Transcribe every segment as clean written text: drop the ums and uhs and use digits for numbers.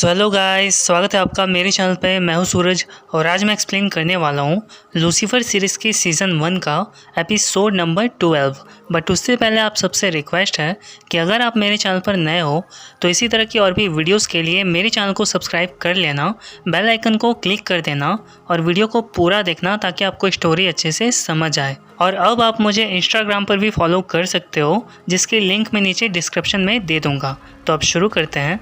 So hello guys, स्वागत है आपका मेरे चैनल पे। मैं हूं सूरज और आज मैं एक्सप्लेन करने वाला हूं लूसीफर सीरीज़ की सीज़न 1 का एपिसोड नंबर 12। बट उससे पहले आप सबसे रिक्वेस्ट है कि अगर आप मेरे चैनल पर नए हो तो इसी तरह की और भी वीडियोस के लिए मेरे चैनल को सब्सक्राइब कर लेना, बेल आइकन को क्लिक कर देना और वीडियो को पूरा देखना ताकि आपको स्टोरी अच्छे से समझ आए। और अब आप मुझे इंस्टाग्राम पर भी फॉलो कर सकते हो, जिसकी लिंक मैं नीचे डिस्क्रिप्शन में दे दूँगा। तो अब शुरू करते हैं।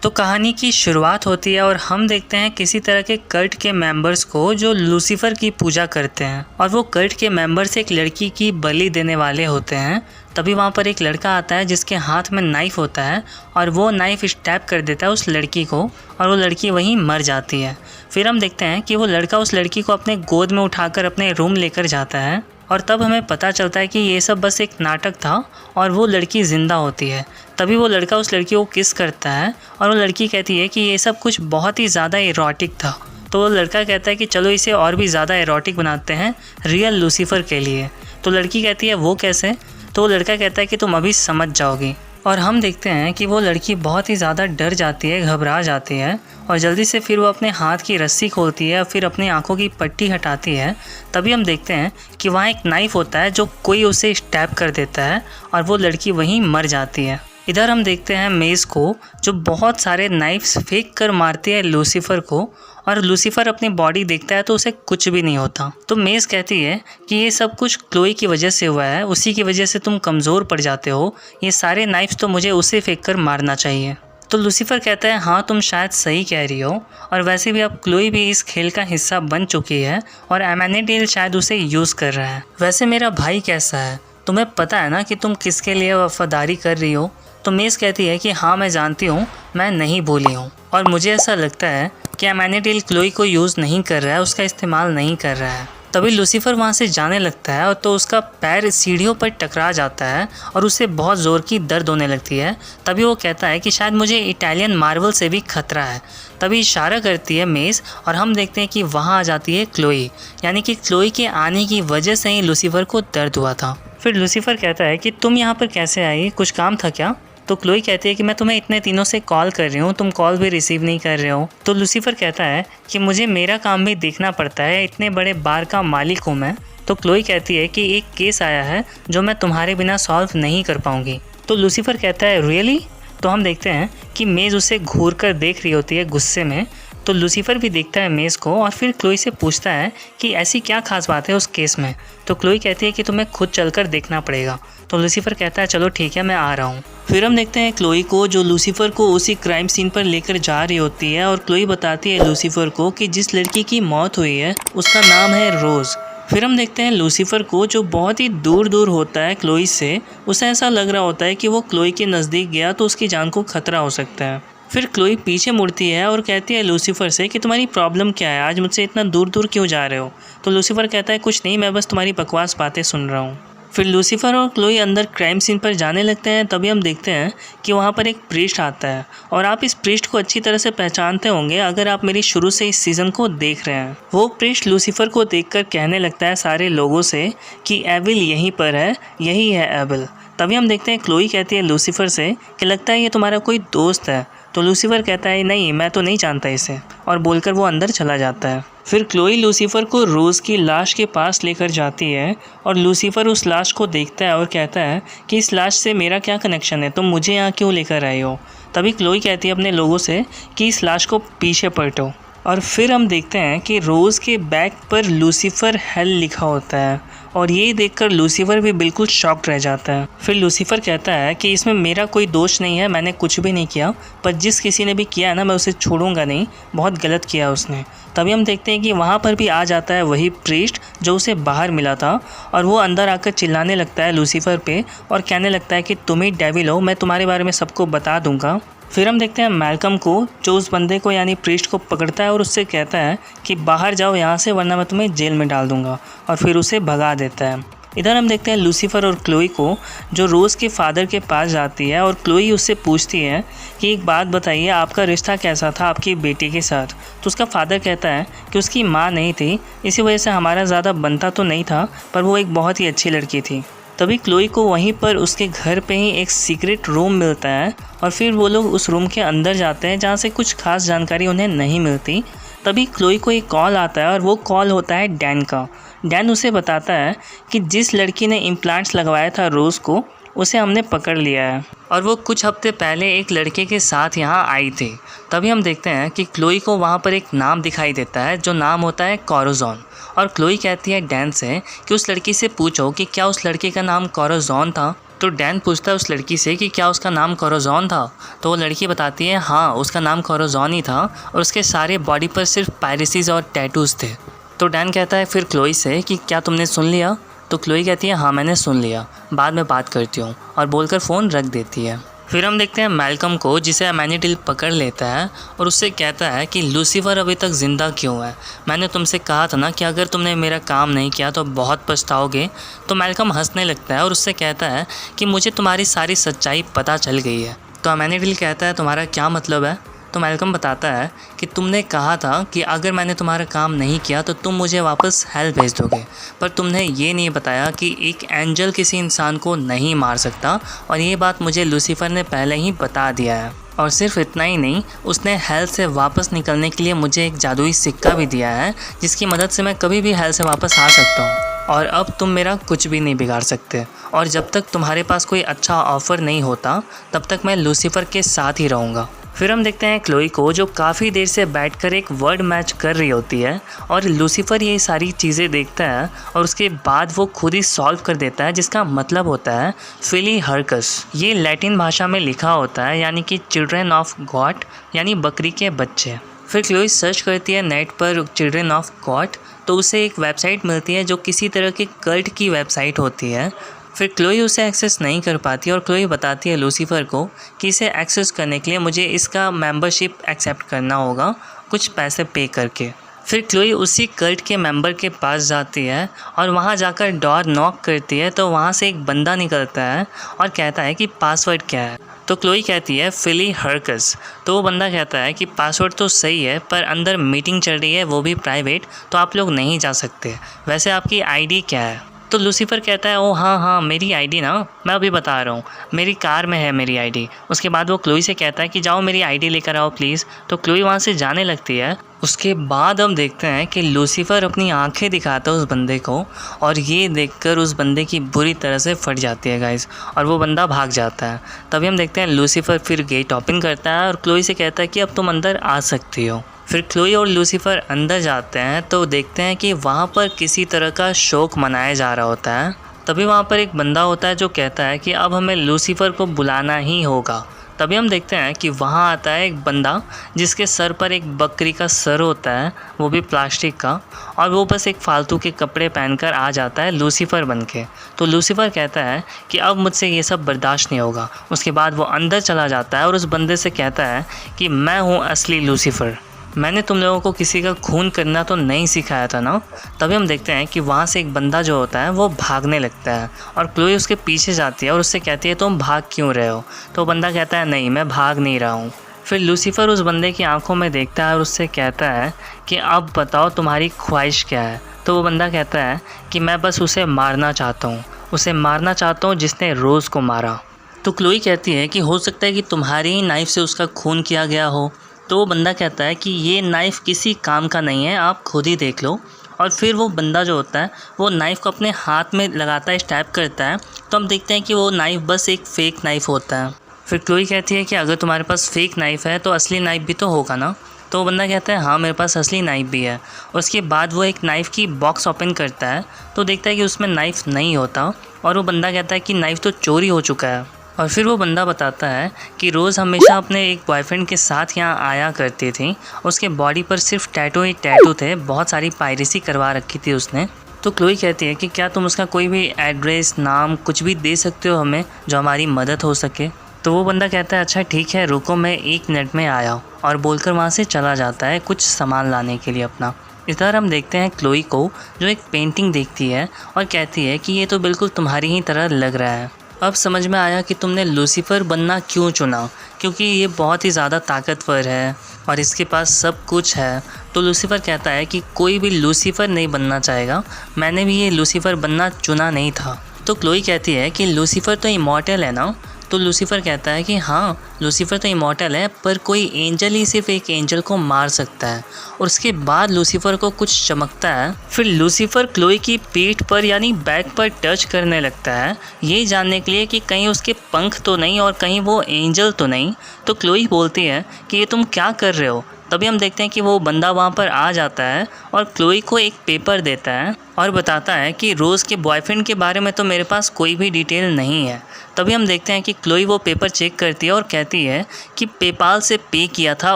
तो कहानी की शुरुआत होती है और हम देखते हैं किसी तरह के कल्ट के मेंबर्स को जो लूसीफर की पूजा करते हैं, और वो कल्ट के मेंबर्स एक लड़की की बलि देने वाले होते हैं। तभी वहाँ पर एक लड़का आता है जिसके हाथ में नाइफ होता है और वो नाइफ स्टैब कर देता है उस लड़की को और वो लड़की वहीं मर जाती है। फिर हम देखते हैं कि वो लड़का उस लड़की को अपने गोद में उठाकर अपने रूम लेकर जाता है और तब हमें पता चलता है कि ये सब बस एक नाटक था और वो लड़की ज़िंदा होती है। तभी वो लड़का उस लड़की को किस करता है और वो लड़की कहती है कि ये सब कुछ बहुत ही ज़्यादा इरोटिक था। तो वो लड़का कहता है कि चलो इसे और भी ज़्यादा इरोटिक बनाते हैं रियल लूसीफर के लिए। तो लड़की कहती है वो कैसे? तो वो लड़का कहता है कि तुम अभी समझ जाओगी। और हम देखते हैं कि वो लड़की बहुत ही ज़्यादा डर जाती है, घबरा जाती है और जल्दी से फिर वो अपने हाथ की रस्सी खोलती है, फिर अपनी आंखों की पट्टी हटाती है। तभी हम देखते हैं कि वहाँ एक नाइफ़ होता है जो कोई उसे स्टैब कर देता है और वो लड़की वहीं मर जाती है। इधर हम देखते हैं मेज़ को जो बहुत सारे नाइफ्स फेंक कर मारती है लूसीफर को, और लूसीफर अपनी बॉडी देखता है तो उसे कुछ भी नहीं होता। तो मेज़ कहती है कि ये सब कुछ क्लोई की वजह से हुआ है, उसी की वजह से तुम कमज़ोर पड़ जाते हो, ये सारे नाइफ्स तो मुझे उसे फेंक कर मारना चाहिए। तो लूसीफर कहता है हाँ तुम शायद सही कह रही हो, और वैसे भी अब क्लोई भी इस खेल का हिस्सा बन चुकी है और एमेनिडेल शायद उसे यूज़ कर रहा है। वैसे मेरा भाई कैसा है? तुम्हें पता है ना कि तुम किसके लिए वफादारी कर रही हो? तो मेज़ कहती है कि हाँ मैं जानती हूँ, मैं नहीं भूली हूँ, और मुझे ऐसा लगता है कि एमेनिडेल क्लोई को यूज़ नहीं कर रहा है, उसका इस्तेमाल नहीं कर रहा है। तभी लूसीफर वहाँ से जाने लगता है और तो उसका पैर सीढ़ियों पर टकरा जाता है और उसे बहुत ज़ोर की दर्द होने लगती है। तभी वो कहता है कि शायद मुझे इटालियन मार्वल से भी खतरा है। तभी इशारा करती है मेज़ और हम देखते हैं कि वहाँ आ जाती है क्लोई, यानी कि क्लोई के आने की वजह से ही लूसीफर को दर्द हुआ था। फिर लूसीफर कहता है कि तुम यहाँ पर कैसे आई, कुछ काम था क्या? तो क्लोई कहती है कि मैं तुम्हें इतने दिनों से कॉल कर रही हूँ, तुम कॉल भी रिसीव नहीं कर रहे हो। तो लूसीफर कहता है कि मुझे मेरा काम भी देखना पड़ता है, इतने बड़े बार का मालिक हूँ मैं। तो क्लोई कहती है कि एक केस आया है जो मैं तुम्हारे बिना सॉल्व नहीं कर पाऊँगी। तो लूसीफर कहता है रियली? तो हम देखते हैं कि मेज़ उसे घूर कर देख रही होती है गुस्से में। तो लूसीफर भी देखता है मेज़ को और फिर क्लोई से पूछता है कि ऐसी क्या खास बात है उस केस में। तो क्लोई कहती है कि तुम्हें खुद चलकर देखना पड़ेगा। तो लूसीफर कहता है चलो ठीक है, मैं आ रहा हूँ। फिर हम देखते हैं क्लोई को जो लूसीफर को उसी क्राइम सीन पर लेकर जा रही होती है, और क्लोई बताती है लूसीफर को कि जिस लड़की की मौत हुई है उसका नाम है रोज़। फिर हम देखते हैं लूसीफर को जो बहुत ही दूर दूर होता है क्लोई से, उसे ऐसा लग रहा होता है कि वो क्लोई के नज़दीक गया तो उसकी जान को खतरा हो सकता है। फिर क्लोई पीछे मुड़ती है और कहती है लूसीफर से कि तुम्हारी प्रॉब्लम क्या है, आज मुझसे इतना दूर दूर क्यों जा रहे हो? तो लूसीफर कहता है कुछ नहीं, मैं बस तुम्हारी बकवास बातें सुन रहा हूँ। फिर लूसीफर और क्लोई अंदर क्राइम सीन पर जाने लगते हैं। तभी हम देखते हैं कि वहाँ पर एक प्रीस्ट आता है, और आप इस प्रीस्ट को अच्छी तरह से पहचानते होंगे अगर आप मेरी शुरू से इस सीज़न को देख रहे हैं। वो प्रीस्ट लूसीफर को देखकर कहने लगता है सारे लोगों से कि एविल यहीं पर है, यही है एविल। तभी हम देखते हैं क्लोई कहती है लूसीफर से कि लगता है ये तुम्हारा कोई दोस्त है। तो लूसीफर कहता है नहीं, मैं तो नहीं जानता इसे, और बोलकर वो अंदर चला जाता है। फिर क्लोई लूसीफर को रोज़ की लाश के पास लेकर जाती है और लूसीफर उस लाश को देखता है और कहता है कि इस लाश से मेरा क्या कनेक्शन है, तुम मुझे यहाँ क्यों लेकर आए हो? तभी क्लोई कहती है अपने लोगों से कि इस लाश को पीछे पलटो, और फिर हम देखते हैं कि रोज़ के बैग पर लूसीफर हेल लिखा होता है, और ये देखकर लूसीफर भी बिल्कुल शॉक्ड रह जाता है। फिर लूसीफर कहता है कि इसमें मेरा कोई दोष नहीं है, मैंने कुछ भी नहीं किया, पर जिस किसी ने भी किया ना मैं उसे छोड़ूंगा नहीं, बहुत गलत किया उसने। तभी हम देखते हैं कि वहाँ पर भी आ जाता है वही प्रीस्ट जो उसे बाहर मिला था, और वो अंदर आकर चिल्लाने लगता है लूसीफर पे और कहने लगता है कि तुम ही डेविल हो, मैं तुम्हारे बारे में सबको बता दूंगा। फिर हम देखते हैं मैल्कम को जो उस बंदे को यानी प्रीस्ट को पकड़ता है और उससे कहता है कि बाहर जाओ यहाँ से, वरना मैं तुम्हें जेल में डाल दूंगा, और फिर उसे भगा देता है। इधर हम देखते हैं लूसीफर और क्लोई को जो रोज़ के फादर के पास जाती है, और क्लोई उससे पूछती है कि एक बात बताइए, आपका रिश्ता कैसा था आपकी बेटी के साथ? तो उसका फादर कहता है कि उसकी माँ नहीं थी, इसी वजह से हमारा ज़्यादा बनता तो नहीं था, पर वो एक बहुत ही अच्छी लड़की थी। तभी क्लोई को वहीं पर उसके घर पे ही एक सीक्रेट रूम मिलता है और फिर वो लोग उस रूम के अंदर जाते हैं जहाँ से कुछ खास जानकारी उन्हें नहीं मिलती। तभी क्लोई को एक कॉल आता है और वो कॉल होता है डैन का। डैन उसे बताता है कि जिस लड़की ने इम्प्लांट्स लगवाया था रोज़ को, उसे हमने पकड़ लिया है और वो कुछ हफ्ते पहले एक लड़के के साथ यहाँ आई थी। तभी हम देखते हैं कि क्लोई को वहाँ पर एक नाम दिखाई देता है जो नाम होता है कोराज़ॉन। और क्लोई कहती है डैन से कि उस लड़की से पूछो कि क्या उस लड़के का नाम कोराज़ॉन था। तो डैन पूछता है उस लड़की से कि क्या उसका नाम कोराज़ॉन था। तो वो लड़की बताती है हाँ, उसका नाम कोराज़ॉन ही था और उसके सारे बॉडी पर सिर्फ पायरेसीज और टैटूज़ थे। तो डैन कहता है फिर क्लोई से कि क्या तुमने सुन लिया। तो क्लोई कहती है हाँ मैंने सुन लिया, बाद में बात करती हूँ, और बोलकर फ़ोन रख देती है। फिर हम देखते हैं मैल्कम को, जिसे अमेनिडिल पकड़ लेता है और उससे कहता है कि लूसीफर अभी तक ज़िंदा क्यों है। मैंने तुमसे कहा था ना कि अगर तुमने मेरा काम नहीं किया तो बहुत पछताओगे। तो मैल्कम हंसने लगता है और उससे कहता है कि मुझे तुम्हारी सारी सच्चाई पता चल गई है। तो अमेनिडिल कहता है तुम्हारा क्या मतलब है। तो मैल्कम बताता है कि तुमने कहा था कि अगर मैंने तुम्हारा काम नहीं किया तो तुम मुझे वापस हेल भेज दोगे, पर तुमने ये नहीं बताया कि एक एंजल किसी इंसान को नहीं मार सकता, और ये बात मुझे लूसीफर ने पहले ही बता दिया है। और सिर्फ इतना ही नहीं, उसने हेल से वापस निकलने के लिए मुझे एक जादुई सिक्का भी दिया है जिसकी मदद से मैं कभी भी हेल से वापस आ सकता हूँ, और अब तुम मेरा कुछ भी नहीं बिगाड़ सकते। और जब तक तुम्हारे पास कोई अच्छा ऑफ़र नहीं होता तब तक मैं लूसीफर के साथ ही रहूँगा। फिर हम देखते हैं क्लोई को, जो काफ़ी देर से बैठकर एक वर्ड मैच कर रही होती है, और लूसीफर ये सारी चीज़ें देखता है और उसके बाद वो खुद ही सॉल्व कर देता है, जिसका मतलब होता है फिली हर्कस। ये लैटिन भाषा में लिखा होता है, यानी कि चिल्ड्रन ऑफ गॉड, यानी बकरी के बच्चे। फिर क्लोई सर्च करती है नेट पर चिल्ड्रन ऑफ गॉड, तो उसे एक वेबसाइट मिलती है जो किसी तरह के कल्ट की वेबसाइट होती है। फिर क्लोई उसे एक्सेस नहीं कर पाती और क्लोई बताती है लूसीफर को कि इसे एक्सेस करने के लिए मुझे इसका मेंबरशिप एक्सेप्ट करना होगा, कुछ पैसे पे करके। फिर क्लोई उसी कल्ट के मेंबर के पास जाती है और वहां जाकर डोर नॉक करती है, तो वहां से एक बंदा निकलता है और कहता है कि पासवर्ड क्या है। तो क्लोई कहती है फिली हर्कस। तो वो बंदा कहता है कि पासवर्ड तो सही है, पर अंदर मीटिंग चल रही है, वो भी प्राइवेट, तो आप लोग नहीं जा सकते। वैसे आपकी आईडी क्या है। तो लूसीफर कहता है ओ हाँ मेरी आईडी ना, मैं अभी बता रहा हूँ, मेरी कार में है मेरी आईडी। उसके बाद वो क्लोई से कहता है कि जाओ मेरी आईडी लेकर आओ प्लीज़। तो क्लोई वहाँ से जाने लगती है। उसके बाद हम देखते हैं कि लूसीफर अपनी आंखें दिखाता है उस बंदे को, और ये देखकर उस बंदे की बुरी तरह से फट जाती है गाइस, और वो बंदा भाग जाता है। तभी हम देखते हैं लूसीफर फिर गेट ओपन करता है और क्लोई से कहता है कि अब तुम अंदर आ सकती हो। फिर क्लोई और लूसीफर अंदर जाते हैं तो देखते हैं कि वहाँ पर किसी तरह का शोक मनाया जा रहा होता है। तभी वहाँ पर एक बंदा होता है जो कहता है कि अब हमें लूसीफर को बुलाना ही होगा। तभी हम देखते हैं कि वहाँ आता है एक बंदा जिसके सर पर एक बकरी का सर होता है, वो भी प्लास्टिक का, और वो बस एक फालतू के कपड़े पहनकर आ जाता है लूसीफर बन के। तो लूसीफर कहता है कि अब मुझसे ये सब बर्दाश्त नहीं होगा। उसके बाद वो अंदर चला जाता है और उस बंदे से कहता है कि मैं हूँ असली लूसीफर, मैंने तुम लोगों को किसी का खून करना तो नहीं सिखाया था ना। तभी हम देखते हैं कि वहाँ से एक बंदा जो होता है वो भागने लगता है और क्लोई उसके पीछे जाती है और उससे कहती है तुम भाग क्यों रहे हो। तो बंदा कहता है नहीं, मैं भाग नहीं रहा हूँ। फिर लूसीफर उस बंदे की आंखों में देखता है और उससे कहता है कि अब बताओ तुम्हारी ख्वाहिश क्या है। तो वो बंदा कहता है कि मैं बस उसे मारना चाहता हूँ, उसे मारना चाहता हूँ जिसने रोज़ को मारा। तो क्लोई कहती है कि हो सकता है कि तुम्हारी ही नाइफ़ से उसका खून किया गया हो। तो वो बंदा कहता है कि ये नाइफ़ किसी काम का नहीं है, आप खुद ही देख लो। और फिर वो बंदा जो होता है वो नाइफ़ को अपने हाथ में लगाता है, स्टैब करता है। तो हम देखते हैं कि वो नाइफ़ बस एक फ़ेक नाइफ़ होता है। फिर क्लोई कहती है कि अगर तुम्हारे पास फ़ेक नाइफ़ है तो असली नाइफ़ भी तो होगा ना। तो वो बंदा कहता है हाँ मेरे पास असली नाइफ़ भी है। उसके बाद वो एक नाइफ़ की बॉक्स ओपन करता है तो देखता है कि उसमें नाइफ़ नहीं होता, और वो बंदा कहता है कि नाइफ़ तो चोरी हो चुका है। और फिर वो बंदा बताता है कि रोज़ हमेशा अपने एक बॉयफ्रेंड के साथ यहाँ आया करती थी, उसके बॉडी पर सिर्फ टैटू ही टैटू थे, बहुत सारी पायरेसी करवा रखी थी उसने। तो क्लोई कहती है कि क्या तुम उसका कोई भी एड्रेस, नाम, कुछ भी दे सकते हो हमें जो हमारी मदद हो सके। तो वो बंदा कहता है अच्छा ठीक है, रुको मैं 1 मिनट में आया, और बोलकर वहाँ से चला जाता है कुछ सामान लाने के लिए अपना। इधर हम देखते हैं क्लोई को जो एक पेंटिंग देखती है और कहती है कि ये तो बिल्कुल तुम्हारी ही तरह लग रहा है। अब समझ में आया कि तुमने लूसीफर बनना क्यों चुना, क्योंकि ये बहुत ही ज़्यादा ताकतवर है और इसके पास सब कुछ है। तो लूसीफर कहता है कि कोई भी लूसीफर नहीं बनना चाहेगा, मैंने भी ये लूसीफर बनना चुना नहीं था। तो क्लोई कहती है कि लूसीफर तो इमॉर्टल है ना। तो लूसीफर कहता है कि हाँ, लूसीफर तो इमॉर्टल है, पर कोई एंजल ही सिर्फ एक एंजल को मार सकता है। और उसके बाद लूसीफर को कुछ चमकता है। फिर लूसीफर क्लोई की पीठ पर यानी बैक पर टच करने लगता है, ये जानने के लिए कि कहीं उसके पंख तो नहीं और कहीं वो एंजल तो नहीं। तो क्लोई बोलती है कि ये तुम क्या कर रहे हो। तभी हम देखते हैं कि वो बंदा वहाँ पर आ जाता है और क्लोई को एक पेपर देता है और बताता है कि रोज़ के बॉयफ्रेंड के बारे में तो मेरे पास कोई भी डिटेल नहीं है। तभी हम देखते हैं कि क्लोई वो पेपर चेक करती है और कहती है कि पेपाल से पे किया था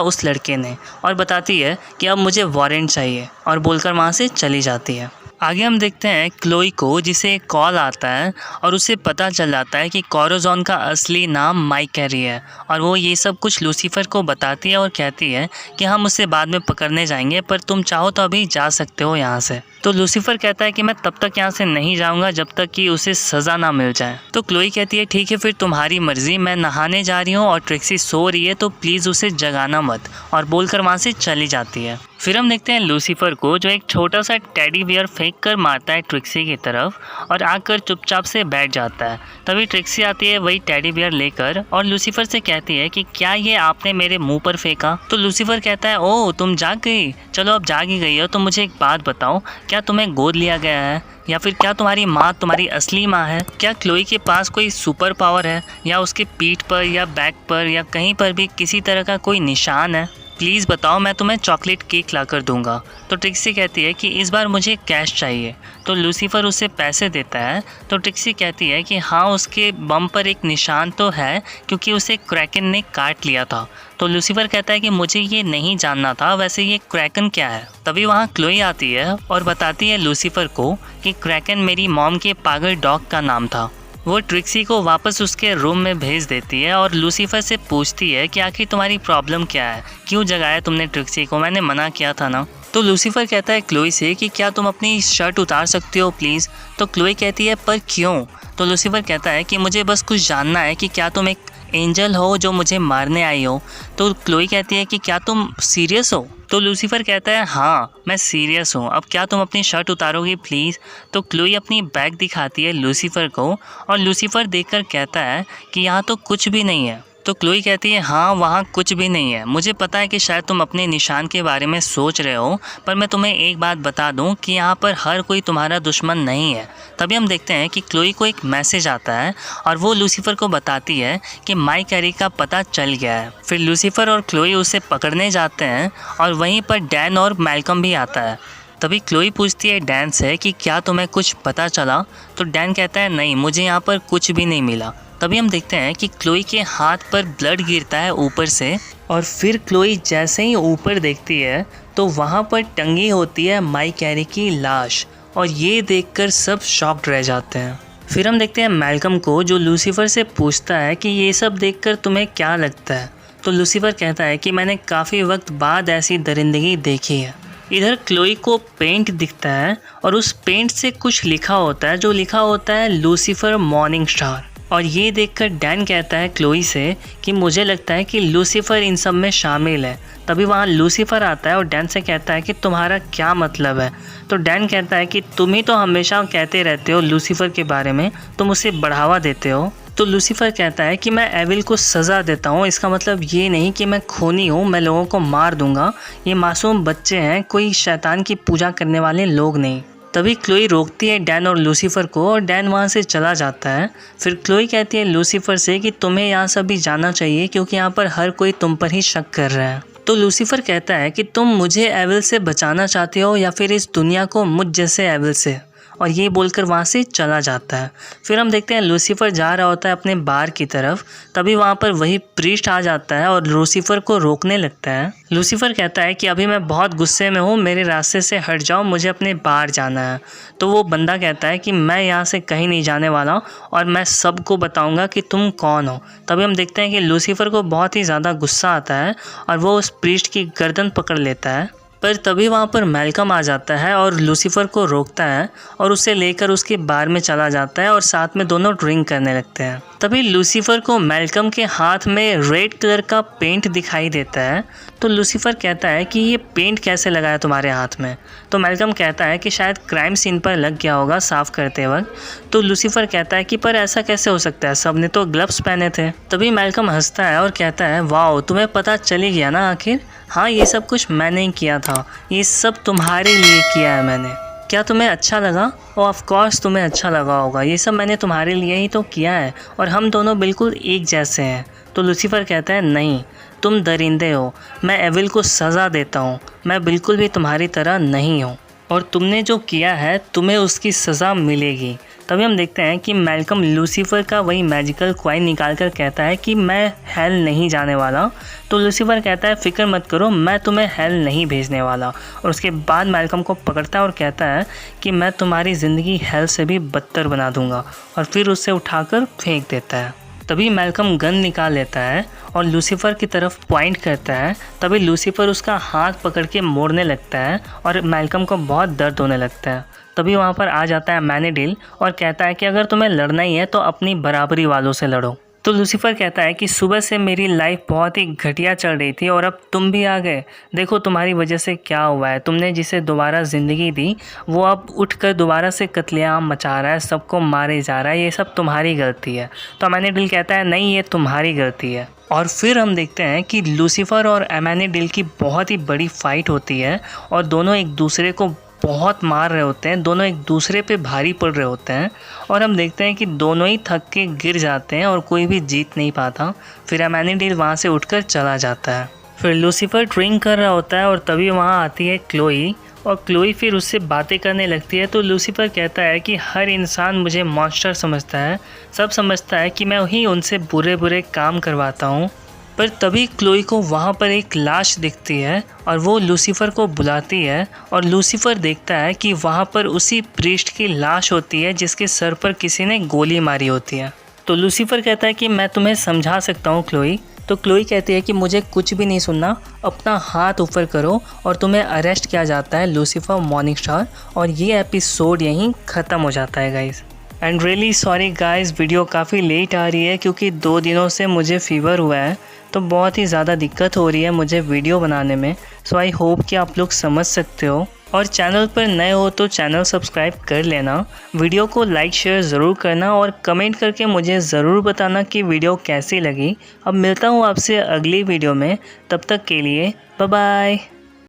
उस लड़के ने, और बताती है कि अब मुझे वारंट चाहिए, और बोलकर वहाँ से चली जाती है। आगे हम देखते हैं क्लोई को, जिसे एक कॉल आता है और उसे पता चल जाता है कि कोराज़ोन का असली नाम माई कैरी है, और वो ये सब कुछ लूसीफर को बताती है और कहती है कि हम उसे बाद में पकड़ने जाएंगे, पर तुम चाहो तो अभी जा सकते हो यहाँ से। तो लूसीफर कहता है कि मैं तब तक यहाँ से नहीं जाऊँगा जब तक कि उसे सज़ा ना मिल जाए। तो क्लोई कहती है ठीक है फिर तुम्हारी मर्ज़ी, मैं नहाने जा रही हूँ और ट्रिक्सी सो रही है तो प्लीज़ उसे जगाना मत, और बोलकर वहाँ से चली जाती है। फिर हम देखते हैं लूसीफर को, जो एक छोटा सा टेडी बियर फेंक कर मारता है ट्रिक्सी की तरफ और आकर चुपचाप से बैठ जाता है। तभी ट्रिक्सी आती है वही टेडी बियर लेकर और लूसीफर से कहती है कि क्या ये आपने मेरे मुंह पर फेंका। तो लूसीफर कहता है ओह तुम जाग गई, चलो अब जाग ही गई हो तो मुझे एक बात बताओ, क्या तुम्हें गोद लिया गया है या फिर क्या तुम्हारी माँ तुम्हारी असली माँ है? क्या क्लोई के पास कोई सुपर पावर है या उसके पीठ पर या बैक पर या कहीं पर भी किसी तरह का कोई निशान है? प्लीज़ बताओ, मैं तुम्हें चॉकलेट केक ला कर दूँगा। तो ट्रिक्सी कहती है कि इस बार मुझे कैश चाहिए। तो लूसीफर उसे पैसे देता है। तो ट्रिक्सी कहती है कि हाँ उसके बम पर एक निशान तो है क्योंकि उसे क्रैकन ने काट लिया था। तो लूसीफर कहता है कि मुझे ये नहीं जानना था, वैसे ये क्रैकन क्या है। तभी वहाँ क्लोई आती है और बताती है लूसीफर को कि क्रैकन मेरी मॉम के पागल डॉग का नाम था। वो ट्रिक्सी को वापस उसके रूम में भेज देती है और लूसीफर से पूछती है कि आखिर तुम्हारी प्रॉब्लम क्या है, क्यों जगाया तुमने ट्रिक्सी को, मैंने मना किया था ना। तो लूसीफर कहता है क्लोई से कि क्या तुम अपनी शर्ट उतार सकती हो प्लीज़। तो क्लोई कहती है पर क्यों। तो लूसीफर कहता है कि मुझे बस कुछ जानना है कि क्या तुम एक एंजल हो जो मुझे मारने आई हो। तो क्लोई कहती है कि क्या तुम सीरियस हो। तो लूसीफर कहता है हाँ मैं सीरियस हूँ, अब क्या तुम अपनी शर्ट उतारोगी प्लीज़। तो क्लोई अपनी बैग दिखाती है लूसीफर को और लूसीफर देखकर कहता है कि यहाँ तो कुछ भी नहीं है। तो क्लोई कहती है हाँ वहाँ कुछ भी नहीं है, मुझे पता है कि शायद तुम अपने निशान के बारे में सोच रहे हो, पर मैं तुम्हें एक बात बता दूं कि यहाँ पर हर कोई तुम्हारा दुश्मन नहीं है। तभी हम देखते हैं कि क्लोई को एक मैसेज आता है और वो लूसीफर को बताती है कि माई कैरी का पता चल गया है। फिर लूसीफर और क्लोई उसे पकड़ने जाते हैं और वहीं पर डैन और मैल्कम भी आता है। तभी क्लोई पूछती है डैन से कि क्या तुम्हें कुछ पता चला। तो डैन कहता है नहीं, मुझे यहाँ पर कुछ भी नहीं मिला। तभी हम देखते हैं कि क्लोई के हाथ पर ब्लड गिरता है ऊपर से, और फिर क्लोई जैसे ही ऊपर देखती है तो वहाँ पर टंगी होती है माई कैरी की लाश, और ये देखकर सब शॉक्ड रह जाते हैं। फिर हम देखते हैं मैल्कम को, जो लूसीफर से पूछता है कि ये सब देखकर तुम्हें क्या लगता है। तो लूसीफर कहता है कि मैंने काफ़ी वक्त बाद ऐसी दरिंदगी देखी है। इधर क्लोई को पेंट दिखता है और उस पेंट से कुछ लिखा होता है, जो लिखा होता है लूसीफर मॉर्निंग स्टार। और ये देखकर डैन कहता है क्लोई से कि मुझे लगता है कि लूसीफर इन सब में शामिल है। तभी वहाँ लूसीफर आता है और डैन से कहता है कि तुम्हारा क्या मतलब है। तो डैन कहता है कि तुम ही तो हमेशा कहते रहते हो लूसीफर के बारे में, तुम उसे बढ़ावा देते हो। तो लूसीफर कहता है कि मैं एविल को सज़ा देता हूँ, इसका मतलब ये नहीं कि मैं खूनी हूँ, मैं लोगों को मार दूंगा। ये मासूम बच्चे हैं, कोई शैतान की पूजा करने वाले लोग नहीं। तभी क्लोई रोकती है डैन और लूसीफर को और डैन वहाँ से चला जाता है। फिर क्लोई कहती है लूसीफर से कि तुम्हें यहाँ से भी जाना चाहिए क्योंकि यहाँ पर हर कोई तुम पर ही शक कर रहा है। तो लूसीफर कहता है कि तुम मुझे एविल से बचाना चाहते हो या फिर इस दुनिया को मुझ जैसे एविल से, और ये बोलकर वहाँ से चला जाता है। फिर हम देखते हैं लूसीफर जा रहा होता है अपने बार की तरफ। तभी वहाँ पर वही प्रीस्ट आ जाता है और लूसीफर को रोकने लगता है। लूसीफर कहता है कि अभी मैं बहुत गुस्से में हूँ, मेरे रास्ते से हट जाओ, मुझे अपने बार जाना है। तो वो बंदा कहता है कि मैं यहाँ से कहीं नहीं जाने वाला और मैं सबको बताऊँगा कि तुम कौन हो। तभी हम देखते हैं कि लूसीफर को बहुत ही ज़्यादा गुस्सा आता है और वो उस प्रीस्ट की गर्दन पकड़ लेता है। पर तभी वहाँ पर मैल्कम आ जाता है और लूसीफर को रोकता है और उसे लेकर उसके बार में चला जाता है और साथ में दोनों ड्रिंक करने लगते हैं। तभी लूसीफर को मैल्कम के हाथ में रेड कलर का पेंट दिखाई देता है। तो लूसीफर कहता है कि ये पेंट कैसे लगाया तुम्हारे हाथ में। तो मैल्कम कहता है कि शायद क्राइम सीन पर लग गया होगा साफ़ करते वक्त। तो लूसीफर कहता है कि पर ऐसा कैसे हो सकता है, सबने तो ग्लव्स पहने थे। तभी मैल्कम हंसता है और कहता है वाओ, तुम्हें पता चल ही गया ना आखिर। हाँ, ये सब कुछ मैंने ही किया था, ये सब तुम्हारे लिए किया है मैंने। क्या तुम्हें अच्छा लगा? और ऑफ कोर्स तुम्हें अच्छा लगा होगा, ये सब मैंने तुम्हारे लिए ही तो किया है और हम दोनों बिल्कुल एक जैसे हैं। तो लूसीफर कहता है नहीं, तुम दरिंदे हो, मैं एविल को सज़ा देता हूँ, मैं बिल्कुल भी तुम्हारी तरह नहीं हूँ और तुमने जो किया है तुम्हें उसकी सज़ा मिलेगी। तभी हम देखते हैं कि मैल्कम लूसीफर का वही मैजिकल क्वाइन निकाल कर कहता है कि मैं हेल नहीं जाने वाला। तो लूसीफर कहता है फ़िक्र मत करो, मैं तुम्हें हेल नहीं भेजने वाला। और उसके बाद मैल्कम को पकड़ता है और कहता है कि मैं तुम्हारी ज़िंदगी हेल से भी बदतर बना दूंगा, और फिर उसे उठाकर फेंक देता है। तभी मैल्कम गन निकाल लेता है और लूसीफर की तरफ पॉइंट करता है। तभी लूसीफर उसका हाथ पकड़ के मोड़ने लगता है और मैल्कम को बहुत दर्द होने लगता है। तभी वहाँ पर आ जाता है मैनेडिल और कहता है कि अगर तुम्हें लड़ना ही है तो अपनी बराबरी वालों से लड़ो। तो लूसीफर कहता है कि सुबह से मेरी लाइफ बहुत ही घटिया चल रही थी और अब तुम भी आ गए, देखो तुम्हारी वजह से क्या हुआ है। तुमने जिसे दोबारा ज़िंदगी दी वो अब उठकर दोबारा से कत्लेआम मचा रहा है, सबको मारे जा रहा है, ये सब तुम्हारी गलती है। तो मैनेडिल कहता है नहीं, ये तुम्हारी गलती है। और फिर हम देखते हैं कि लूसीफर और मैनेडिल की बहुत ही बड़ी फाइट होती है और दोनों एक दूसरे को बहुत मार रहे होते हैं, दोनों एक दूसरे पे भारी पड़ रहे होते हैं और हम देखते हैं कि दोनों ही थक के गिर जाते हैं और कोई भी जीत नहीं पाता। फिर मैनेडिल वहाँ से उठकर चला जाता है। फिर लूसीफर ड्रिंक कर रहा होता है और तभी वहाँ आती है क्लोई और क्लोई फिर उससे बातें करने लगती है। तो लूसीफर कहता है कि हर इंसान मुझे मॉन्स्टर समझता है, सब समझता है कि मैं ही उनसे बुरे बुरे काम करवाता हूँ। पर तभी क्लोई को वहाँ पर एक लाश दिखती है और वो लूसीफर को बुलाती है और लूसीफर देखता है कि वहाँ पर उसी प्रीस्ट की लाश होती है जिसके सर पर किसी ने गोली मारी होती है। तो लूसीफर कहता है कि मैं तुम्हें समझा सकता हूँ क्लोई। तो क्लोई कहती है कि मुझे कुछ भी नहीं सुनना, अपना हाथ ऊपर करो, और तुम्हें अरेस्ट किया जाता है लूसीफर मॉर्निंगस्टार। और ये एपिसोड यहीं ख़त्म हो जाता है guys. And really sorry guys, video काफ़ी लेट आ रही है क्योंकि 2 दिनों से मुझे फ़ीवर हुआ है तो बहुत ही ज़्यादा दिक्कत हो रही है मुझे वीडियो बनाने में। सो आई होप कि आप लोग समझ सकते हो। और चैनल पर नए हो तो चैनल सब्सक्राइब कर लेना, वीडियो को लाइक शेयर ज़रूर करना और कमेंट करके मुझे ज़रूर बताना कि वीडियो कैसी लगी। अब मिलता हूँ आपसे अगली वीडियो में, तब तक के लिए बाय बाय।